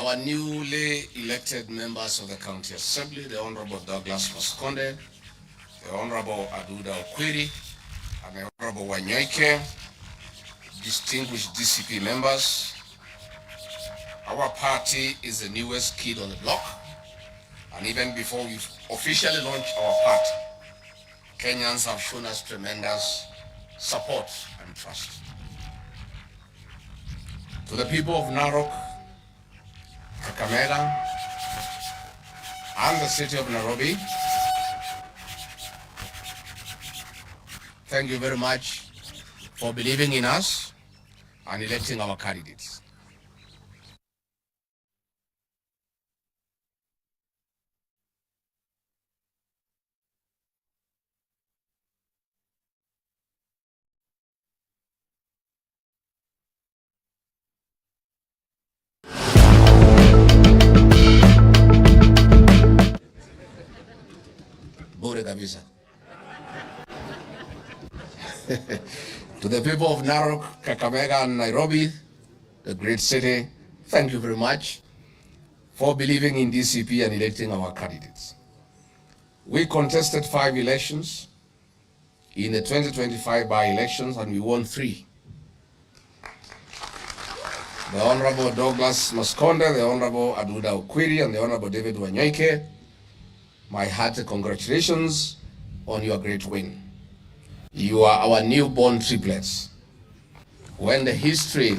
our newly elected members of the County Assembly, the Honorable Douglas Maskonde, the Honorable Aduda Okwiri, and the Honorable Wanyoike, distinguished DCP members. Our party is the newest kid on the block, and even before we officially launched our party, Kenyans have shown us tremendous support and trust. To the people of Narok, Kakamega, and the city of Nairobi, thank you very much for believing in us and electing our candidates. To the people of Narok, Kakamega, and Nairobi, the great city, thank you very much for believing in DCP and electing our candidates. We contested 5 elections in the 2025 by-elections, and we won 3. The Honorable Douglas Maskonde, the Honorable Aduda Okwiri, and the Honorable David Wanyoike, my hearty congratulations on your great win. You are our newborn triplets. When the history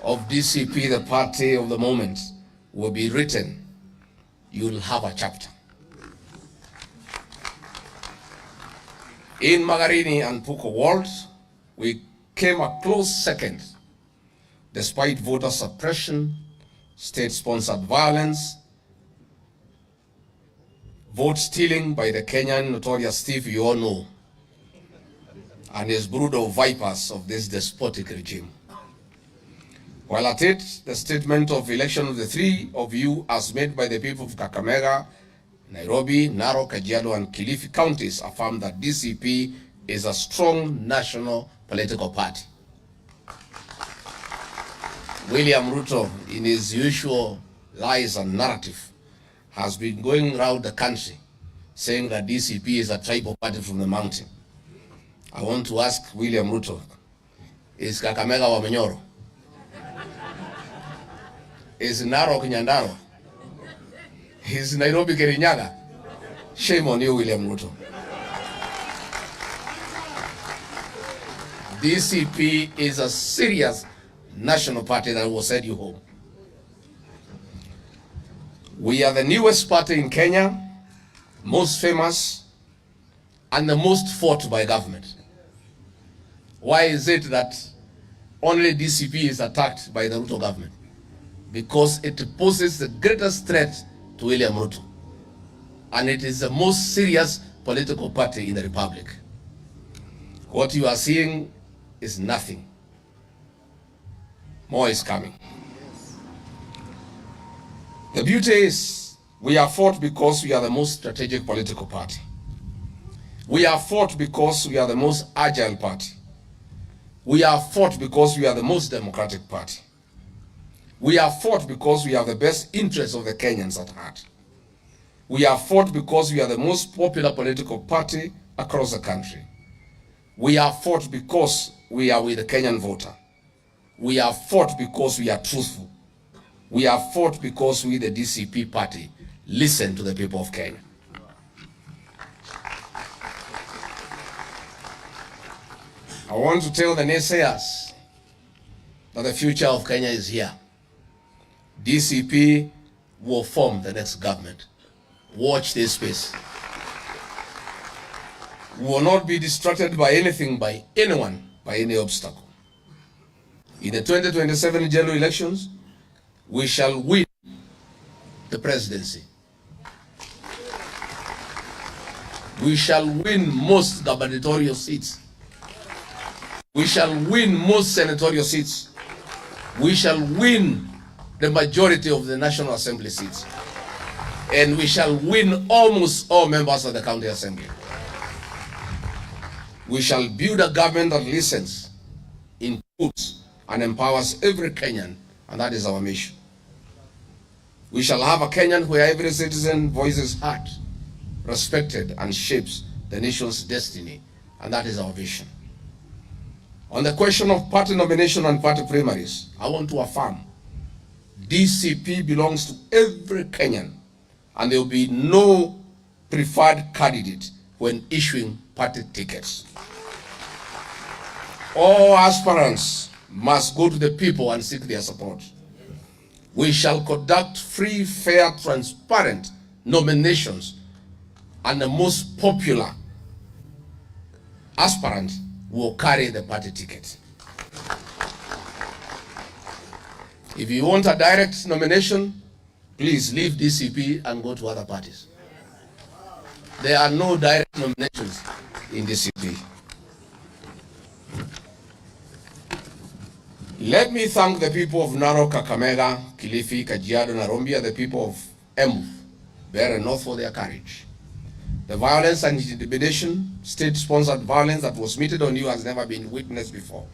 of DCP, the party of the moment, will be written, you'll have a chapter. In Magarini and Puko wards, we came a close second, despite voter suppression, state-sponsored violence, vote stealing by the Kenyan notorious thief you all know, and his brood of vipers of this despotic regime. While at it, the statement of election of the 3 of you as made by the people of Kakamega, Nairobi, Narok, Kajiado, and Kilifi counties affirm that DCP is a strong national political party. William Ruto, in his usual lies and narrative, has been going around the country saying that DCP is a tribal party from the mountain. I want to ask William Ruto, is Kakamega Wamenyoro? Is Narok Nyandaro? Is Nairobi Kirinyaga? Shame on you, William Ruto. DCP is a serious national party that will send you home. We are the newest party in Kenya, most famous, and the most fought by government. Why is it that only DCP is attacked by the Ruto government? Because it poses the greatest threat to William Ruto. And it is the most serious political party in the republic. What you are seeing is nothing. More is coming. The beauty is, we are fought because we are the most strategic political party. We are fought because we are the most agile party. We are fought because we are the most democratic party. We are fought because we have the best interests of the Kenyans at heart. We are fought because we are the most popular political party across the country. We are fought because we are with the Kenyan voter. We are fought because we are truthful. We are fought because we, the DCP party, listen to the people of Kenya. I want to tell the naysayers that the future of Kenya is here. DCP will form the next government. Watch this space. We will not be distracted by anything, by anyone, by any obstacle. In the 2027 general elections, we shall win the presidency. We shall win most gubernatorial seats. We shall win most senatorial seats. We shall win the majority of the National Assembly seats. And we shall win almost all members of the County Assembly. We shall build a government that listens, includes, and empowers every Kenyan, and that is our mission. We shall have a Kenyan where every citizen voice is heard, respected, and shapes the nation's destiny. And that is our vision. On the question of party nomination and party primaries, I want to affirm DCP belongs to every Kenyan, and there will be no preferred candidate when issuing party tickets. All aspirants must go to the people and seek their support. We shall conduct free, fair, transparent nominations, and the most popular aspirant will carry the party ticket. If you want a direct nomination, please leave DCP and go to other parties. There are no direct nominations in DCP. Let me thank the people of Narok, Kakamega, Kilifi, Kajiado, Nairobi, the people of Embu, Bear and North for their courage. The violence and intimidation, state-sponsored violence that was meted on you has never been witnessed before.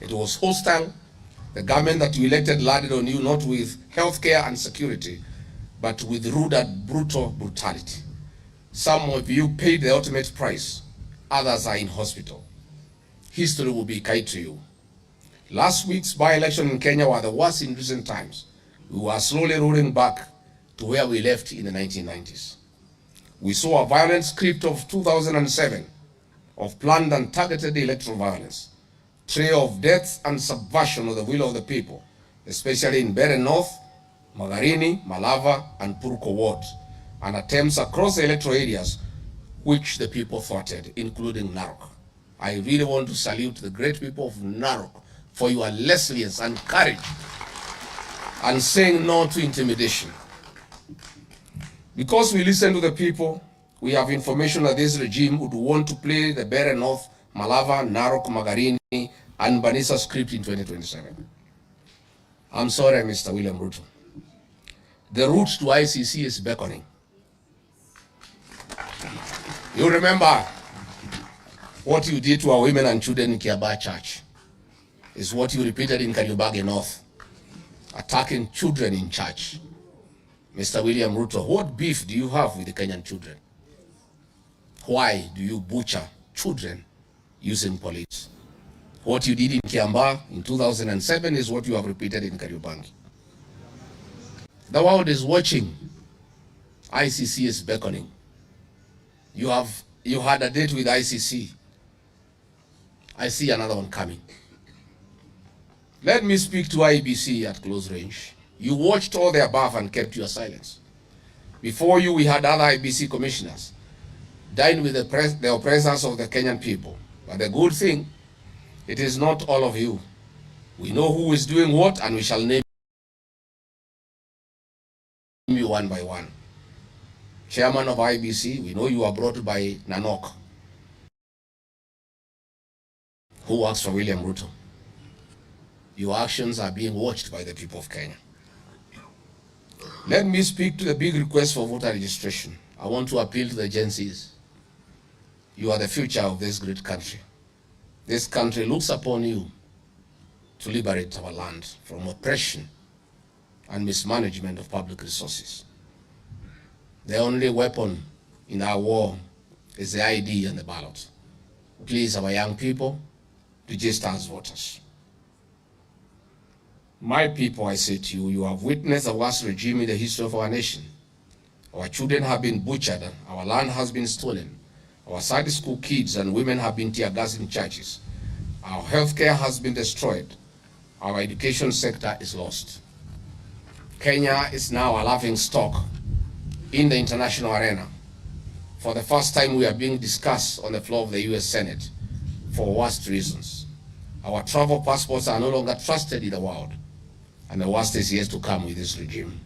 It was hostile. The government that you elected landed on you not with healthcare and security, but with rude and brutal brutality. Some of you paid the ultimate price. Others are in hospital. History will be kind to you. Last week's by-election in Kenya were the worst in recent times. We were slowly rolling back to where we left in the 1990s. We saw a violent script of 2007 of planned and targeted electoral violence, trail of death and subversion of the will of the people, especially in Bear North, Magarini, Malava, and Purko wards, and attempts across the electoral areas which the people thwarted, including Narok. I really want to salute the great people of Narok for your resilience and courage and saying no to intimidation. Because we listen to the people, we have information that this regime would want to play the Bear North, Malava, Narok, Magarini, and Banisa script in 2027. I'm sorry, Mr. William Ruto. The route to ICC is beckoning. You remember what you did to our women and children in Kiambaa Church is what you repeated in Kariobangi North, attacking children in church. Mr. William Ruto, what beef do you have with the Kenyan children? Why do you butcher children using police? What you did in Kiambaa in 2007 is what you have repeated in Kariobangi. The world is watching. ICC is beckoning. You had a date with ICC. I see another one coming. Let me speak to IEBC at close range. You watched all the above and kept your silence. Before you, we had other IEBC commissioners dined with the oppressors of the Kenyan people. But the good thing, it is not all of you. We know who is doing what, and we shall name you one by one. Chairman of IEBC, we know you are brought by Nanok, who works for William Ruto. Your actions are being watched by the people of Kenya. Let me speak to the big request for voter registration. I want to appeal to the Gen Zs. You are the future of this great country. This country looks upon you to liberate our land from oppression and mismanagement of public resources. The only weapon in our war is the ID and the ballot. Please, our young people, register as voters. My people, I say to you, you have witnessed the worst regime in the history of our nation. Our children have been butchered, our land has been stolen, our Sunday school kids and women have been tear gassed in churches, our healthcare has been destroyed, our education sector is lost. Kenya is now a laughing stock in the international arena. For the first time, we are being discussed on the floor of the US Senate for worst reasons. Our travel passports are no longer trusted in the world, and the worst is yet to come with this regime.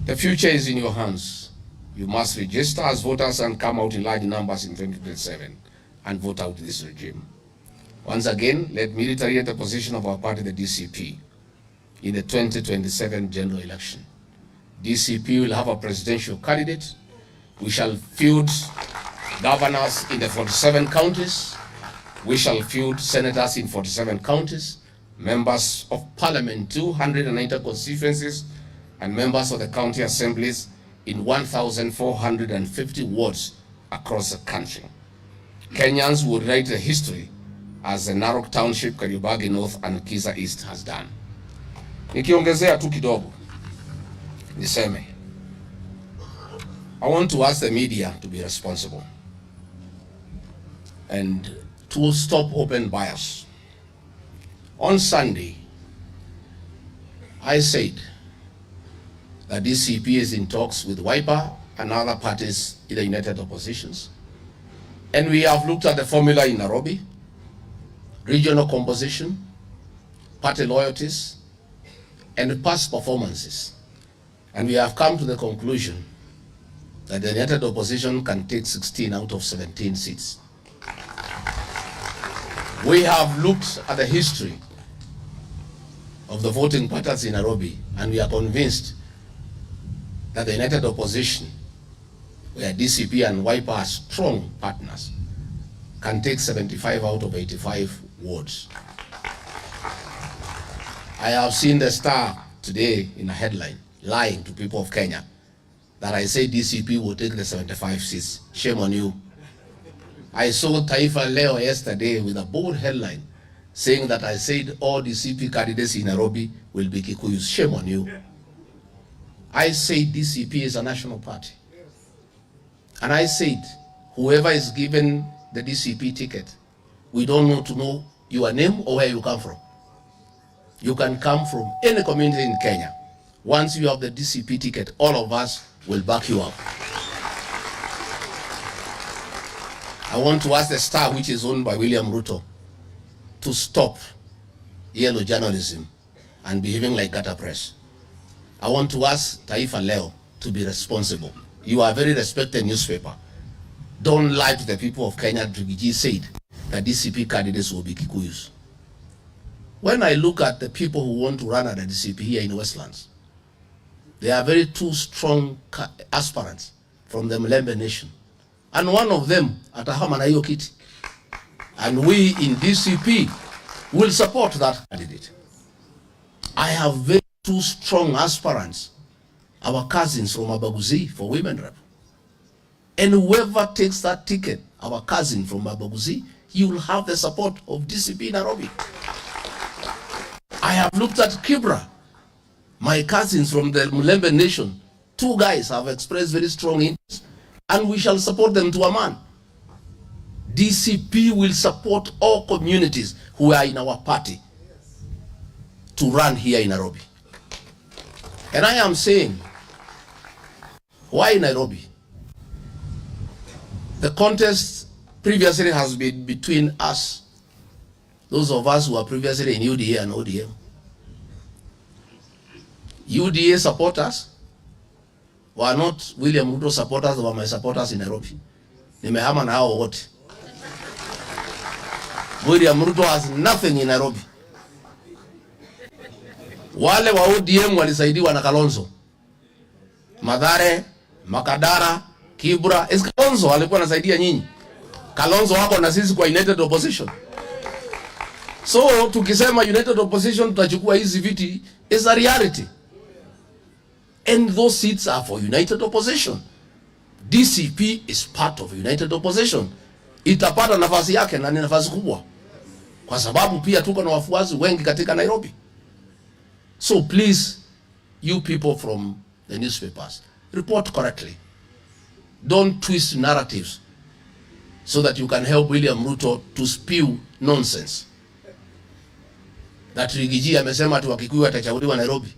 The future is in your hands. You must register as voters and come out in large numbers in 2027 and vote out this regime. Once again, let me reiterate the position of our party, the DCP, in the 2027 general election. DCP will have a presidential candidate. We shall field governors in the 47 counties. We shall field senators in 47 counties, members of parliament, 290 constituencies, and members of the county assemblies in 1,450 wards across the country. Kenyans would write the history as the Narok Township, Kariobangi North and Kiza East has done. Nikiongezea tu kidogo, niseme, I want to ask the media to be responsible and to stop open bias. On Sunday, I said that DCP is in talks with Wiper and other parties in the United Oppositions. And we have looked at the formula in Nairobi, regional composition, party loyalties, and past performances. And we have come to the conclusion that the United Opposition can take 16 out of 17 seats. We have looked at the history of the voting patterns in Nairobi, and we are convinced that the United Opposition, where DCP and Wiper are strong partners, can take 75 out of 85 wards. I have seen the Star today in a headline lying to people of Kenya that I say DCP will take the 75 seats. Shame on you. I saw Taifa Leo yesterday with a bold headline saying that I said all DCP candidates in Nairobi will be Kikuyus. Shame on you. I say DCP is a national party. And I said, whoever is given the DCP ticket, we don't want to know your name or where you come from. You can come from any community in Kenya. Once you have the DCP ticket, all of us will back you up. I want to ask the Star, which is owned by William Ruto, to stop yellow journalism and behaving like gutter press. I want to ask Taifa Leo to be responsible. You are a very respected newspaper. Don't lie to the people of Kenya. Rigiji said that DCP candidates will be Kikuyus. When I look at the people who want to run at the DCP here in Westlands, there are very two strong aspirants from the Mlembe Nation. And one of them, Atahama na hiyo kiti. And we in DCP will support that candidate. I have very two strong aspirants, our cousins from Abaguzi for women rep. And whoever takes that ticket, our cousin from Abaguzi, he will have the support of DCP Nairobi. I have looked at Kibra, my cousins from the Mlembe Nation. Two guys have expressed very strong interest, and we shall support them to a man. DCP will support all communities who are in our party to run here in Nairobi. And I am saying, why Nairobi? The contest previously has been between us, those of us who are previously in UDA and ODM. UDA supporters were not William Ruto supporters, were my supporters in Nairobi. Nimehama na hao wote. William Ruto has nothing in Nairobi. Wale wa ODM walisaidiwa na Kalonzo. Mathare, Makadara, Kibra. Kalonzo alikuwa anasaidia nyinyi. Kalonzo wako na sisi kwa United Opposition. So tukisema United Opposition tutachukua hizi viti is a reality. And those seats are for United Opposition. DCP is part of United Opposition. Itapata nafasi yake na ni nafasi kubwa. Kwa sababu pia tuko na wafuasi wengi katika Nairobi. So please, you people from the newspapers, report correctly. Don't twist narratives so that you can help William Ruto to spew nonsense. That Rigiji amesema ati Wakikuyu atachaguliwa Nairobi.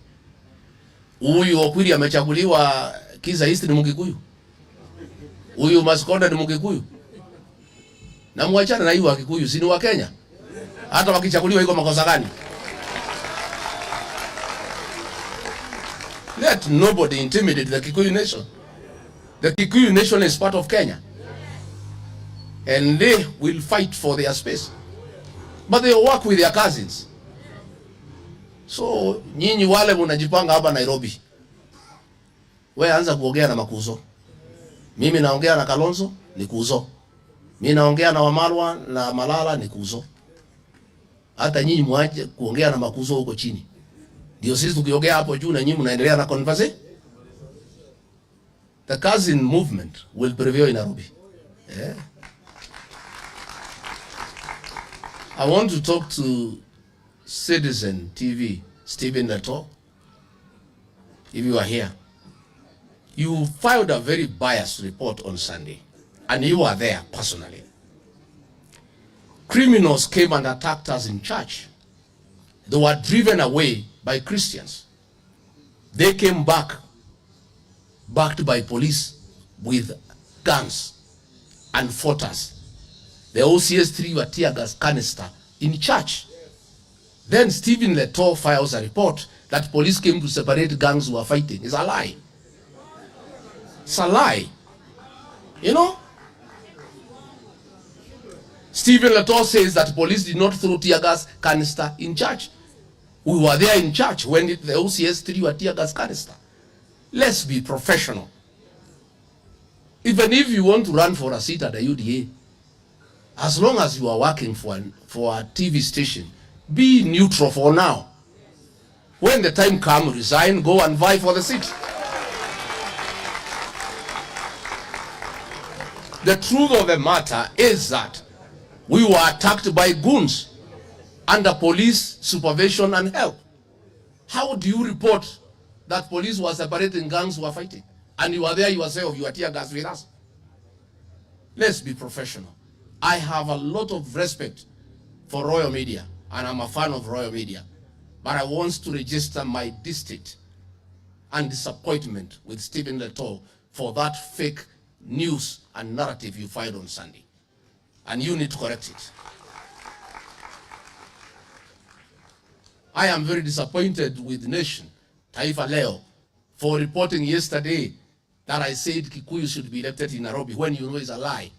Huyu Okwiri amechaguliwa Kiza East ni Mkikuyu. Huyu Maskonda ni Mkikuyu. Na muachane na hiyo Wakikuyu, si ni wa Kenya. Hata wakichaguliwa iko makosa gani? Let nobody intimidate the Kikuyu nation. The Kikuyu nation is part of Kenya. And they will fight for their space. But they work with their cousins. So, nyinyi wale mnajipanga hapa Nairobi. Wewe anza kuongea na Makuzo. Mimi naongea na Kalonzo, ni Kuzo. Mimi naongea na Wamalwa na Malala, ni Kuzo. Hata nyinyi mwaje kuongea na Makuzo huko chini. Ndio sisi tukiongea hapo juu na nyinyi mnaendelea na conversation. The cousin movement will prevail in Nairobi. Yeah. I want to talk to Citizen TV, Stephen Leto. If you are here, you filed a very biased report on Sunday, and you were there personally. Criminals came and attacked us in church. They were driven away by Christians. They came backed by police with guns and fought us. The OCS3 were tear gas canister in church. Then Stephen Leto files a report that police came to separate gangs who were fighting. It's a lie. It's a lie. You know? Stephen Leto says that police did not throw tear gas canister in church. We were there in church when the OCS3 were tear gas canister. Let's be professional. Even if you want to run for a seat at the UDA, as long as you are working for a TV station, be neutral for now. When the time comes, resign, go and vie for the seat. The truth of the matter is that we were attacked by goons under police supervision and help. How do you report that police were separating gangs who were fighting? And you were there yourself, you were tear gas with us? Let's be professional. I have a lot of respect for Royal Media, and I'm a fan of Royal Media. But I want to register my distinct and disappointment with Stephen Leto for that fake news and narrative you filed on Sunday. And you need to correct it. I am very disappointed with Nation, Taifa Leo, for reporting yesterday that I said Kikuyu should be elected in Nairobi when you know it's a lie.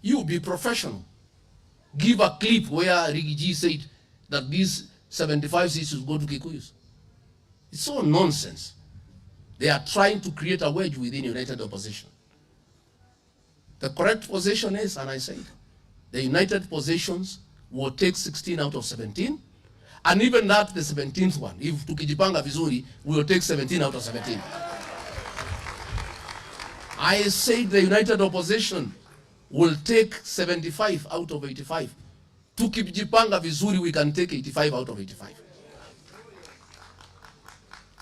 You be professional. Give a clip where Rigiji said that these 75 seats should go to Kikuyus. It's so nonsense. They are trying to create a wedge within United Opposition. The correct position is, and I said, the United Positions will take 16 out of 17, and even that, the 17th one, if tukijipanga vizuri, we will take 17 out of 17. I said the United Opposition will take 75 out of 85. Tukijipanga vizuri, we can take 85 out of 85.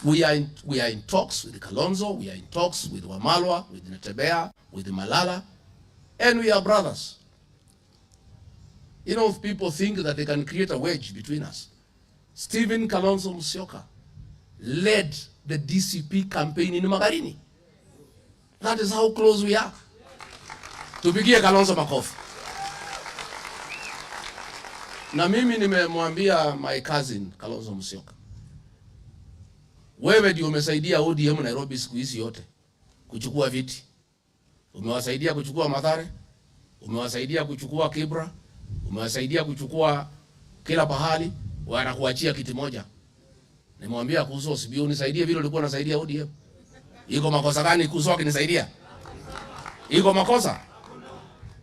We are in talks with Kalonzo, we are in talks with Wamalwa, with Natebea, with Malala, and we are brothers. You know, if people think that they can create a wedge between us. Stephen Kalonzo Musyoka led the DCP campaign in Magarini. That is how close we are. Tupigie Kalonzo makofi. Na mimi nimemwambia my cousin Kalonzo Musyoka, wewe ndio umesaidia ODM Nairobi siku hizi yote kuchukua viti. Umewasaidia kuchukua Mathare, umewasaidia kuchukua Kibra, umewasaidia kuchukua kila pahali, wanakuachia kiti moja. Nimwambia kuhusu Osibio, unisaidie vile ulikuwa unasaidia ODM. Iko makosa gani kuhusu akinisaidia? Iko makosa?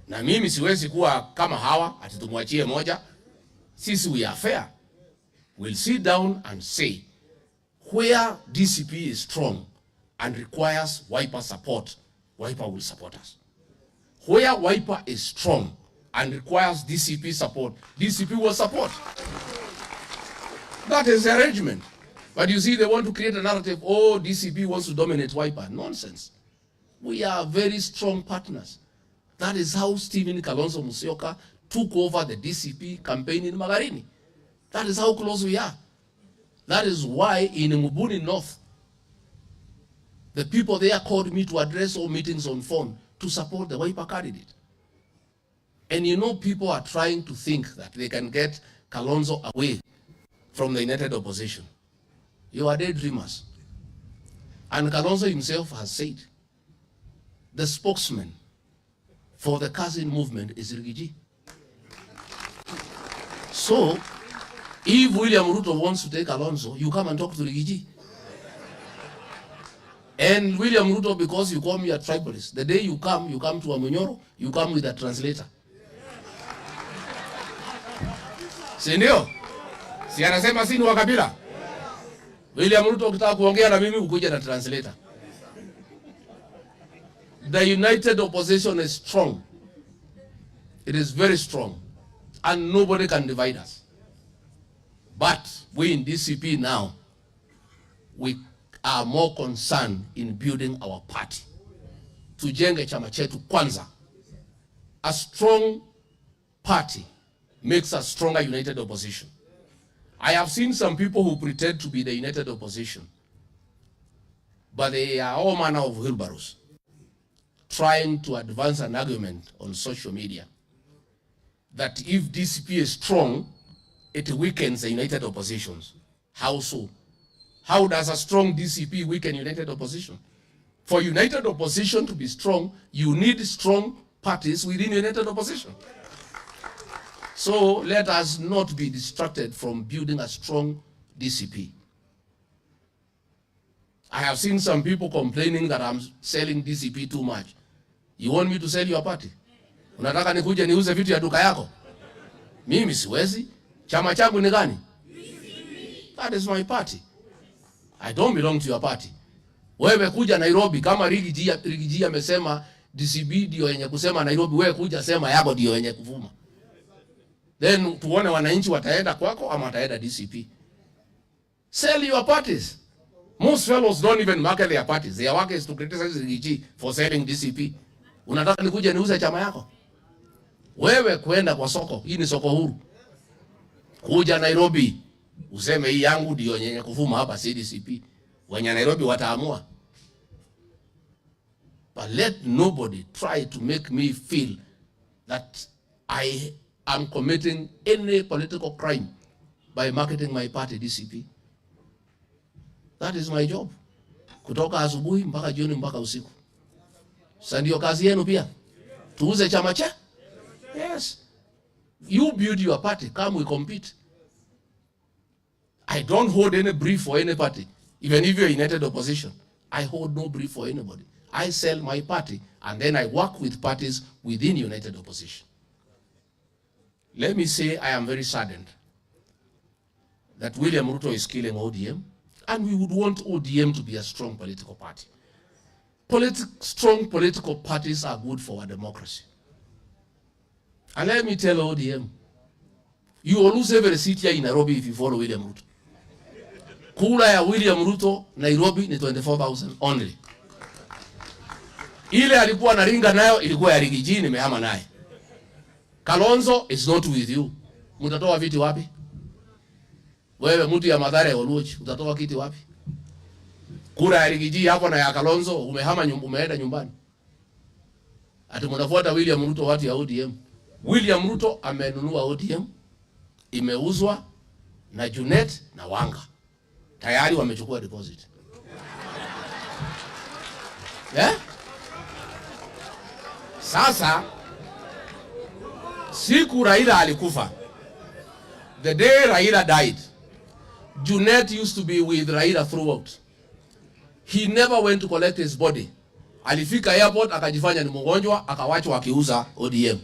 Na mimi siwezi kuwa kama hawa ati tumwachie moja. Sisi we are fair. We'll sit down and say where DCP is strong and requires Wiper support, Wiper will support us. Where Wiper is strong and requires DCP support, DCP will support. That is the arrangement. But you see, they want to create a narrative, oh, DCP wants to dominate Wiper. Nonsense. We are very strong partners. That is how Stephen Kalonzo Musyoka took over the DCP campaign in Magarini. That is how close we are. That is why in Mubuni North, the people there called me to address all meetings on phone to support the Wiper candidate. And you know, people are trying to think that they can get Kalonzo away from the United Opposition. You are daydreamers. And Kalonzo himself has said, the spokesman for the cousin movement is Rigiji. So, if William Ruto wants to take Kalonzo, you come and talk to Rigiji. And William Ruto, because you call me a tribalist, the day you come to Amunyoro, you come with a translator. Si ndio? Si anasema si ni wa kabila? William Ruto ukitaka kuongea na mimi ukuje na translator. The united opposition is strong. It is very strong. And nobody can divide us. But we in DCP now, we are more concerned in building our party. Tujenge chama chetu kwanza. A strong party makes a stronger united opposition. I have seen some people who pretend to be the united opposition, but they are all manner of wheelbarrows, trying to advance an argument on social media that if DCP is strong, it weakens the united oppositions. How so? How does a strong DCP weaken united opposition? For united opposition to be strong, you need strong parties within united opposition. So let us not be distracted from building a strong DCP. I have seen some people complaining that I'm selling DCP too much. You want me to sell your party? Unataka nikuje niuze vitu ya duka yako? Mimi siwezi. Chama changu ni gani? DCP. That is my party. I don't belong to your party. Wewe kuja Nairobi kama Rigiji amesema DCP ndio yenye kusema Nairobi, wewe kuja sema yako ndio yenye kuvuma. Then tuone wananchi wataenda kwako ama wataenda DCP. Sell your parties. Most fellows don't even market their parties. Their work is to criticize Rigiji for selling DCP. Unataka nikuje niuze chama yako? Wewe kwenda kwa soko, hii ni soko huru. Kuja Nairobi, useme hii yangu ndio yenye kuvuma hapa si DCP. Wenye Nairobi wataamua. But let nobody try to make me feel that I am committing any political crime by marketing my party DCP. That is my job. Kutoka asubuhi mpaka jioni mpaka usiku. Sasa ndio kazi yenu pia. Tuuze chama cha? Yes. You build your party, come we compete. I don't hold any brief for any party. Even if you're united opposition, I hold no brief for anybody. I sell my party and then I work with parties within united opposition. Let me say I am very saddened that William Ruto is killing ODM, and we would want ODM to be a strong political party. Strong political parties are good for our democracy. And let me tell ODM, you will lose every seat here in Nairobi if you follow William Ruto. Kura ya William Ruto Nairobi ni 24,000 only. Ile alikuwa anaringa nayo ilikuwa ya Rigiji, nimehama naye. Kalonzo is not with you. Mutatoa viti wapi? Wewe mtu ya Mathare Oluoch, utatoa kiti wapi? Kura ya Rigiji hapo na ya Kalonzo umeenda nyumbani. Ati mnafuata William Ruto watu ya ODM. William Ruto amenunua ODM, imeuzwa na Junet na Wanga. Tayari wamechukua deposit. Yeah? Sasa siku Raila alikufa, the day Raila died, Junet used to be with Raila throughout. He never went to collect his body. Alifika airport akajifanya ni mgonjwa, akawachwa akiuza ODM.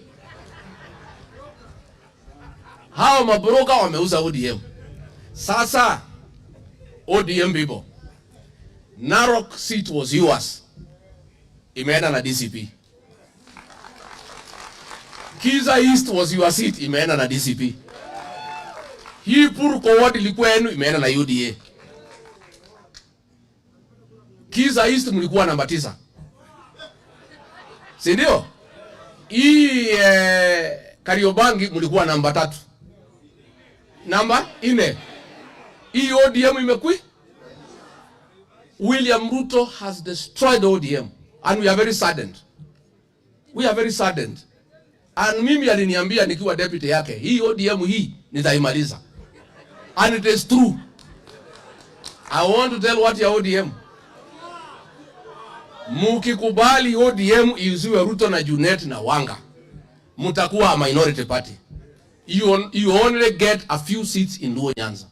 Hao mabroka wameuza ODM. Sasa ODM people, Narok seat was yours, imeenda na DCP. Kiza East was your seat, imeenda na DCP. Hii Purko ward ilikuwa yenu, imeenda na UDA. Kiza East mlikuwa namba 9. Si ndio? Hii Kariobangi mlikuwa namba 3. Namba 4. Hii ODM imekui. William Ruto has destroyed ODM and we are very saddened. We are very saddened. And mimi aliniambia nikiwa deputy yake, hii ODM hii nitaimaliza. And it is true. I want to tell what ya ODM. Mukikubali ODM iuziwe Ruto na Junet na Wanga, mutakuwa a minority party. You only get a few seats in Luo Nyanza.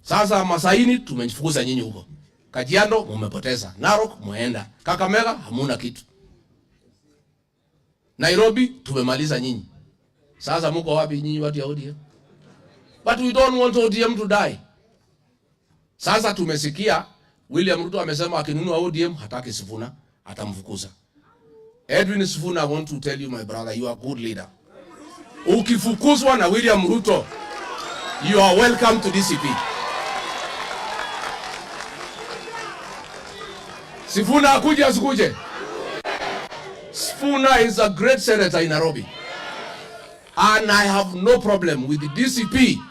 Sasa Masaini tumefukuza nyinyi huko. Kajiado mumepoteza. Narok muenda. Kakamega hamuna kitu. Nairobi tumemaliza nyinyi. Sasa mko wapi nyinyi watu ya ODM? But we don't want ODM to die. Sasa tumesikia William Ruto amesema akinunua ODM hataki Sifuna, atamfukuza. Edwin Sifuna, I want to tell you, my brother, you are a good leader. Ukifukuzwa na William Ruto, you are welcome to DCP. Sifuna akuje asikuje? Sifuna is a great senator in Nairobi. And I have no problem with the DCP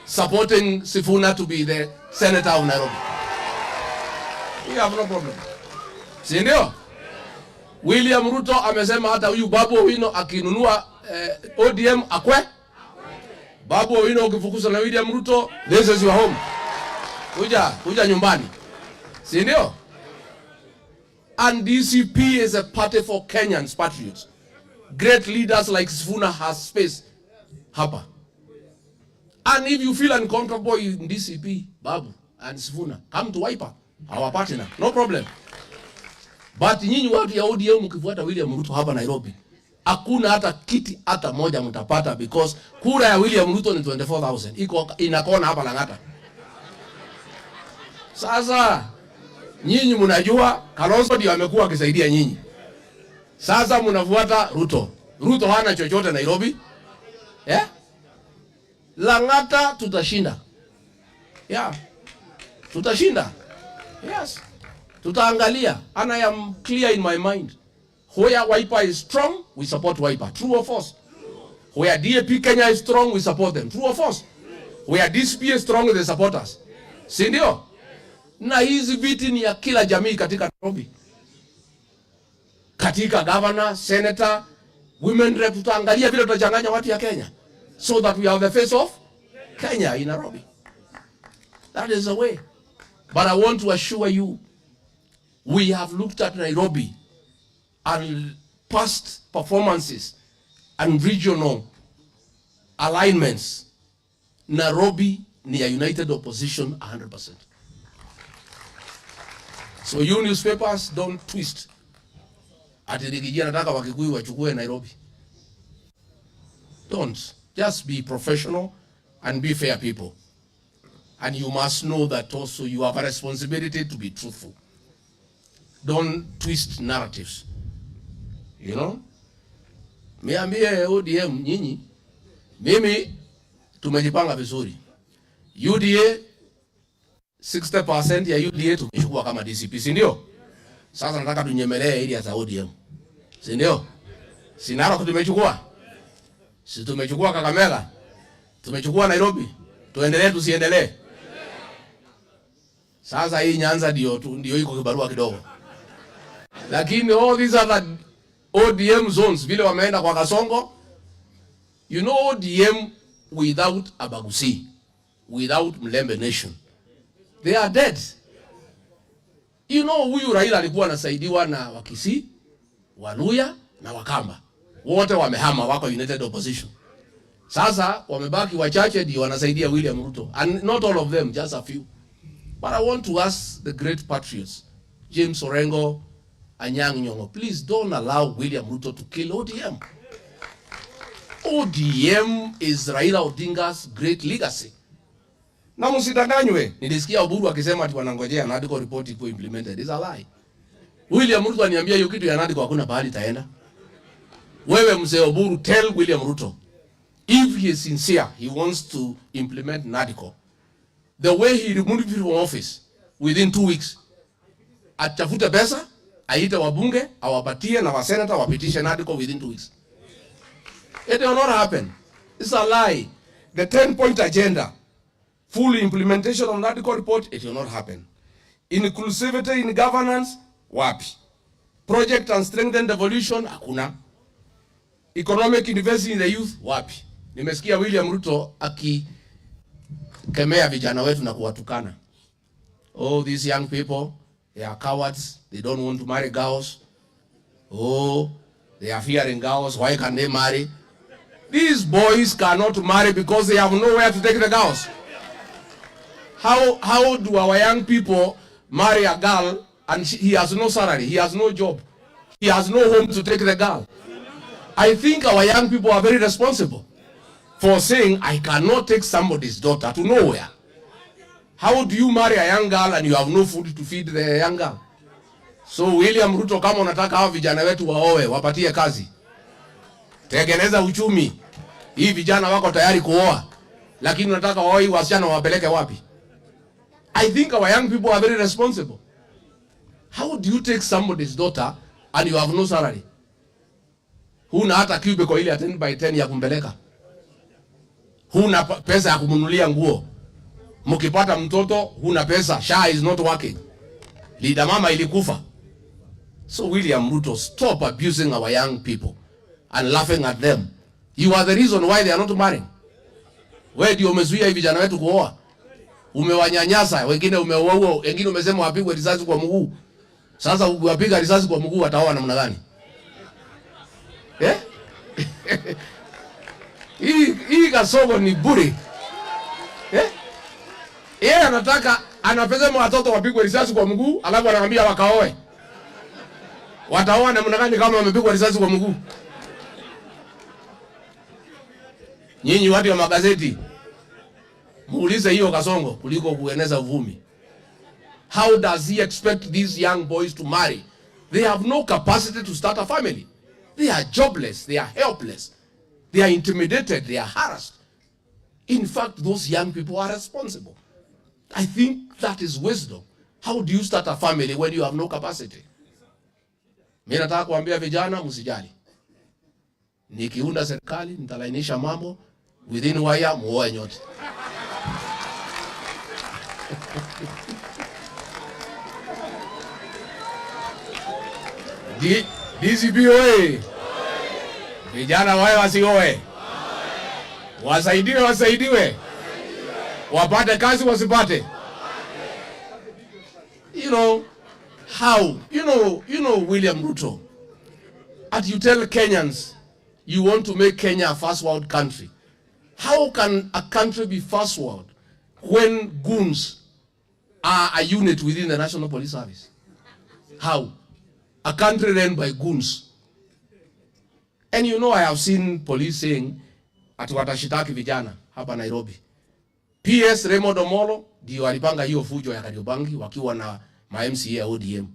supporting Sifuna to be the senator of Nairobi. We have no problem. Si ndio? William Ruto amesema hata huyu Babu Owino akinunua ODM akwe. Babu Owino ukifukuza na William Ruto, this is your home. Kuja nyumbani. Si ndio? And DCP is a party for Kenyans, patriots. Great leaders like Sifuna has space hapa. And if you feel uncomfortable in DCP, Babu and Sifuna, come to Wiper, our partner, no problem. But nyinyi watu ya ODM mkifuata William Ruto hapa Nairobi, hakuna hata kiti hata moja mtapata, because kura ya William Ruto ni 24,000. Iko inakona hapa Lang'ata. Sasa nyinyi mnajua Kalonzo ndio amekuwa akisaidia nyinyi. Sasa mnafuata Ruto. Ruto hana chochote Nairobi. Lang'ata tutashinda. Tutashinda. Yes. Tutaangalia. And I am clear in my mind. Where Wiper is strong, we support Wiper. True or false? Where DAP Kenya is strong, we support them. True or false? Where DCP is strong, they support us. Si ndio? Na hizi viti ni ya kila jamii katika Nairobi. Katika governor, senator, women rep, tutaangalia vile tutachanganya watu ya Kenya, so that we have the face of Kenya in Nairobi. That is the way. But I want to assure you, we have looked at Nairobi and past performances and regional alignments. Nairobi ni a united opposition 100%. So you newspapers don't twist. Ati nikijia nataka Wakikuyu wachukue Nairobi. Don't. Just be professional and be fair people. And you must know that also you have a responsibility to be truthful. Don't twist narratives. You know? Miambie ODM nyinyi, mimi tumejipanga vizuri. UDA 60% ya UDA tumechukua kama DCP, si ndio? Sasa nataka tunyemelee area za ODM. Si ndio? Si Narok tumechukua. Si tumechukua Kakamega. Tumechukua Nairobi. Tuendelee tusiendelee. Sasa hii Nyanza ndio iko kibarua kidogo. Lakini all these other ODM zones vile wameenda kwa Kasongo, you know ODM without Abagusi, without Mlembe Nation, they are dead. You know huyu Raila alikuwa anasaidiwa na Wakisi, Waluya na Wakamba. Wote wamehama wako united opposition. Sasa wamebaki wachache ndio wanasaidia William Ruto. And not all of them, just a few. But I want to ask the great patriots, James Orengo, Anyang' Nyong'o, please don't allow William Ruto to kill ODM. ODM is Raila Odinga's great legacy. Na msidanganywe. Nilisikia Oburu akisema ati wanangojea NADCO report iko implemented. It's a lie. William Ruto aniambia hiyo kitu ya NADCO hakuna pahali taenda. Wewe mzee Oburu, tell William Ruto, if he is sincere, he wants to implement NADCO, the way he removed him from office within 2 weeks, atafute pesa, aite wabunge, awapatie na wasenata wapitishe NADCO within 2 weeks. It will not happen. It's a lie. The 10-point agenda, full implementation of NADCO report, it will not happen. Inclusivity in governance, wapi. Project and strengthen devolution, hakuna. Economic investing in the youth, wapi. Nimesikia William Ruto akikemea vijana wetu na kuwatukana. Oh, these young people, they are cowards. They don't want to marry girls. Oh, they are fearing girls. Why can they marry? These boys cannot marry because they have nowhere to take the girls. How do our young people marry a girl and he has no salary, he has no job, he has no home to take the girl? I think our young people are very responsible. for saying, I cannot take somebody's daughter to nowhere. How do you marry a young girl and you have no food to feed the young girl? So William Ruto, kama unataka hao vijana wetu waoe, wapatie kazi. Tengeneza uchumi. Hii vijana wako tayari kuoa. Lakini unataka waoe wasichana wapeleke wapi? I think our young people are very responsible. How do you take somebody's daughter and you have no salary? Huna hata cube kwa ile 10 by 10 ya kumpeleka. Huna pesa ya kumnunulia nguo. Mkipata mtoto huna pesa. SHA is not working. Leader mama ilikufa. So William Ruto, stop abusing our young people and laughing at them. You are the reason why they are not marrying. Wewe ndio umezuia hivi vijana wetu kuoa. Umewanyanyasa, wengine umewaua, wengine umesema wapigwe risasi kwa mguu. Sasa ukiwapiga risasi kwa mguu wataoa namna gani? Eh? Hii Kasongo ni bure. Eh? Yeye anataka anapesema watoto wapigwe risasi kwa mguu, alafu anawaambia wakaoe. Wataoa namna gani kama wamepigwa risasi kwa mguu? Nyinyi watu wa magazeti, muulize hiyo Kasongo kuliko kueneza uvumi. How does he expect these young boys to marry? They have no capacity to start a family. They are jobless, they are helpless. They are intimidated, they are harassed. In fact, those young people are responsible. I think that is wisdom. How do you start a family when you have no capacity? Mimi nataka kuambia vijana msijali. Nikiunda serikali nitalainisha mambo within wire muoe nyote. DCP oye. Vijana wae wasioe. Wasaidiwe. Wapate kazi wasipate. You know how? You know William Ruto. And you tell Kenyans you want to make Kenya a first world country. How can a country be first world when goons are a unit within the National Police Service? How? A country run by goons. And you know I have seen police saying ati watashitaki vijana hapa Nairobi. PS Raymond Omolo ndio alipanga hiyo fujo ya Kariobangi wakiwa na ma MCA ODM.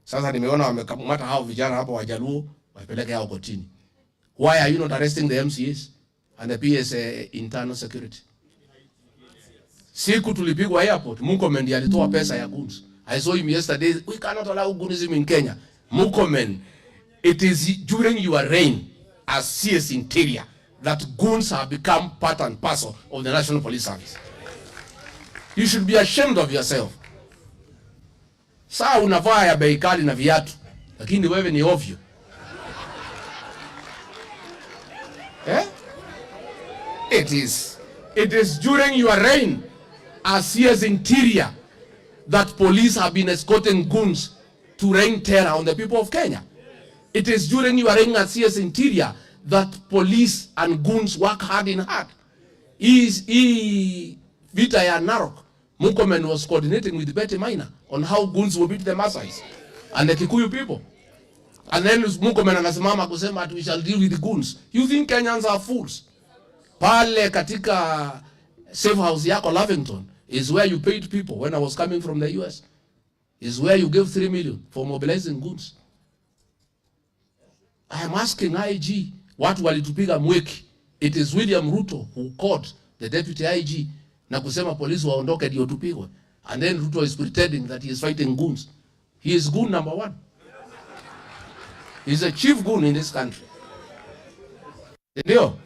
Sasa nimeona wamekamata hao vijana hapa Wajaluo wapeleke hao kotini. Why are you not arresting the MCAs and the PS internal security? Siku tulipigwa airport, Murkomen alitoa pesa ya goons. I saw him yesterday. We cannot allow goonism in Kenya. Murkomen, it is during your reign as CS Interior that goons have become part and parcel of the National Police Service. You should be ashamed of yourself. Saa unavaa ya bei kali na viatu, lakini wewe ni ovyo. Eh? It is during your reign as CS Interior that police have been escorting goons to rain terror on the people of Kenya. It is during your reign as CS Interior that police and goons work hand in hand. Vita ya Narok, Murkomen was coordinating with Betty Maina on how goons will beat the Maasais and the Kikuyu people. And then Murkomen anasimama kusema we shall deal with the goons. You think Kenyans are fools? Pale katika safe house yako Lavington is where you paid people when I was coming from the US. Is where you gave 3 million for mobilizing goons. I am asking IG, watu walitupiga mweki. It is William Ruto who called the deputy IG na kusema polisi waondoke ndio tupigwe. And then Ruto is pretending that he is fighting goons. He is goon number 1. He is a chief goon in this country. Ndio?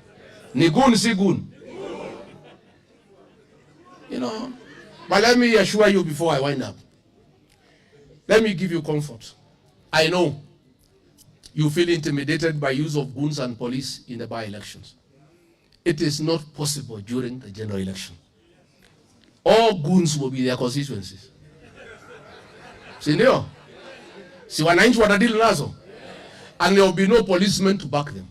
Ni goon si goon. You know, but let me assure you before I wind up. Let me give you comfort. I know you feel intimidated by use of goons and police in the by-elections. It is not possible during the general election. All goons will be their constituencies. Si ndio? Si wananchi watadili nazo? And there will be no policemen to back them.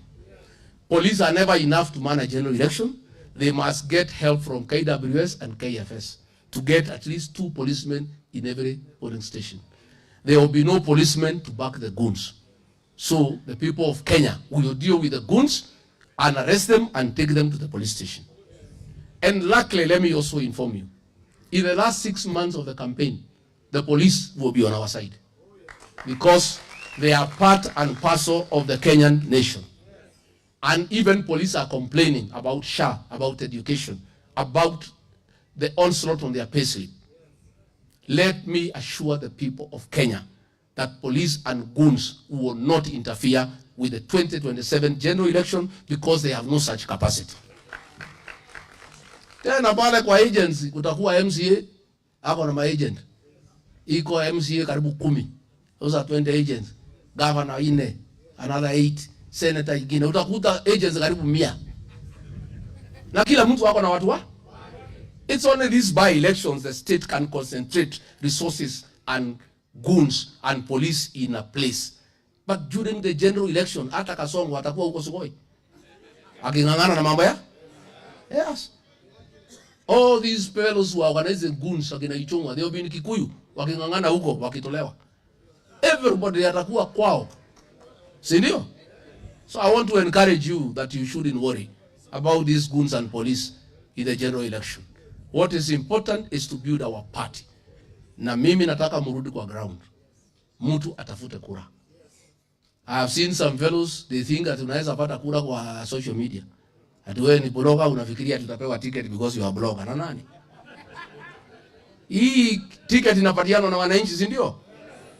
Police are never enough to manage general election. They must get help from KWS and KFS to get at least 2 policemen in every polling station. There will be no policemen to back the goons. So the people of Kenya will deal with the goons and arrest them and take them to the police station. And luckily, let me also inform you, in the last 6 months of the campaign, the police will be on our side because they are part and parcel of the Kenyan nation. And even police are complaining about SHA, about education, about the onslaught on their payslip. Let me assure the people of Kenya that police and goons will not interfere with the 2027 general election because they have no such capacity. Tena pale kwa agency kutakuwa MCA ako na agent. Iko MCA karibu 10. Those are 20 agents. Governor 4, another 8, senator ingine. Utakuta agents karibu 100. Na kila mtu wako na watu wa? It's only these by-elections the state can concentrate resources and goons and police in a place. But during the general election, hata Kasongo atakuwa huko Sugoi. Akingangana na mambo ya? Yes. All these fellows who are organizing goons akina Ichungwa, they have been Kikuyu, wakingangana huko, wakitolewa. Everybody atakuwa kwao. Si ndio? So I want to encourage you that you shouldn't worry about these goons and police in the general election. What is important is to build our party. Na mimi nataka murudi kwa ground. Mtu atafute kura. I have seen some fellows, they think that unaweza pata kura kwa social media. Ati wewe ni blogger unafikiria tutapewa ticket because you are blogger. Na nani? Hii ticket inapatiana na wananchi, si ndio?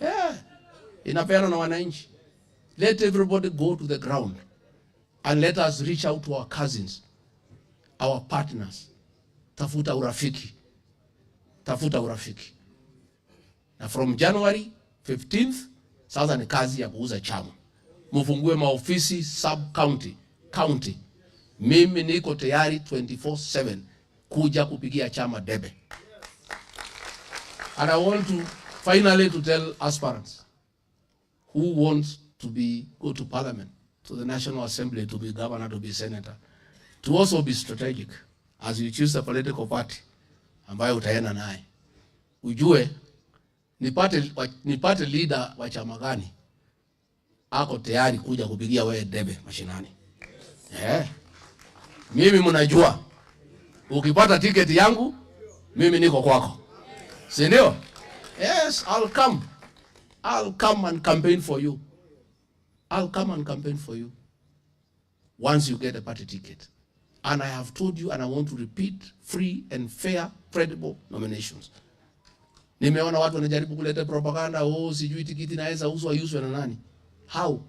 Yeah. Inapeana na wananchi. Let everybody go to the ground and let us reach out to our cousins, our partners. Tafuta urafiki. Tafuta urafiki. Na from January 15th, sasa ni kazi ya kuuza chama. Mufungue maofisi sub-county, county. Mimi niko tayari 24/7 kuja kupigia chama debe. And I want to finally to tell aspirants who wants to go to parliament, to the National Assembly, to be governor, to be senator, to also be strategic as you choose a political party ambayo utaenda naye. Ujue nipate leader wa chama gani ako tayari kuja kupigia wewe debe mashinani. Mimi mnajua ukipata ticket yangu mimi niko kwako. Si ndio? Yes, I'll come and campaign for you. I'll come and campaign for you once you get a party ticket. And I have told you and I want to repeat, free and fair, credible nominations. Nimeona watu wanajaribu kuleta propaganda, sijui tikiti naweza uswe na nani. How?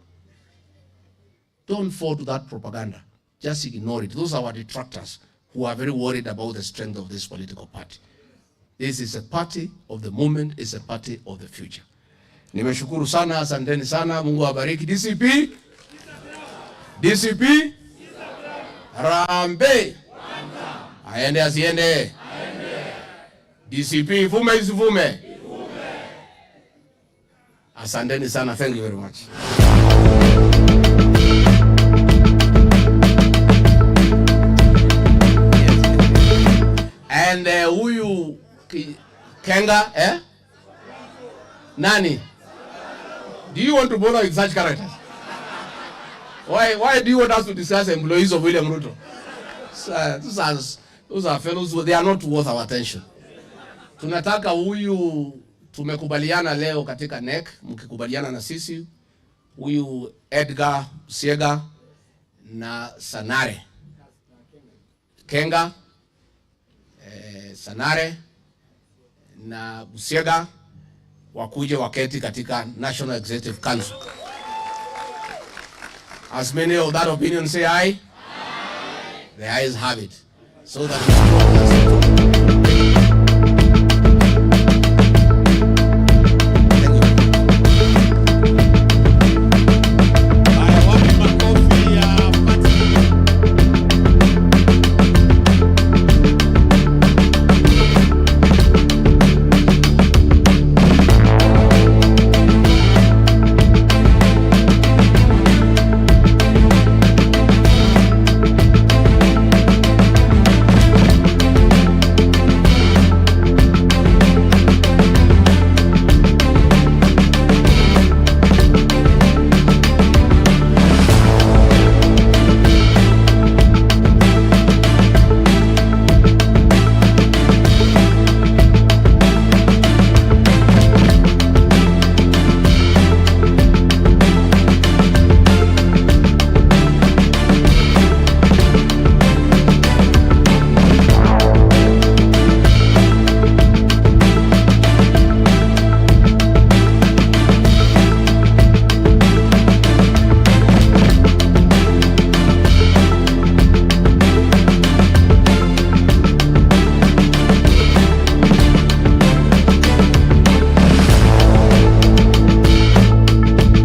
Don't fall to that propaganda. Just ignore it. Those are our detractors who are very worried about the strength of this political party. This is a party of the moment, it's a party of the future. Nimeshukuru sana, asanteni sana, Mungu awabariki. DCP? DCP? Rambe. Aende asiende. DCP ifume isifume. Asanteni sana, thank you very much. And huyu Kenga, Nani? Do you want to bother with such characters? Why do you want us to discuss employees of William Ruto? Those are fellows, they are not worth our attention. Tunataka huyu, tumekubaliana leo katika NEC, mkikubaliana na sisi, huyu Edgar Siega na Sanare. Kenga, Sanare na Busiega wakuje waketi katika National Executive Council. As many of that opinion say aye, the ayes have it. So that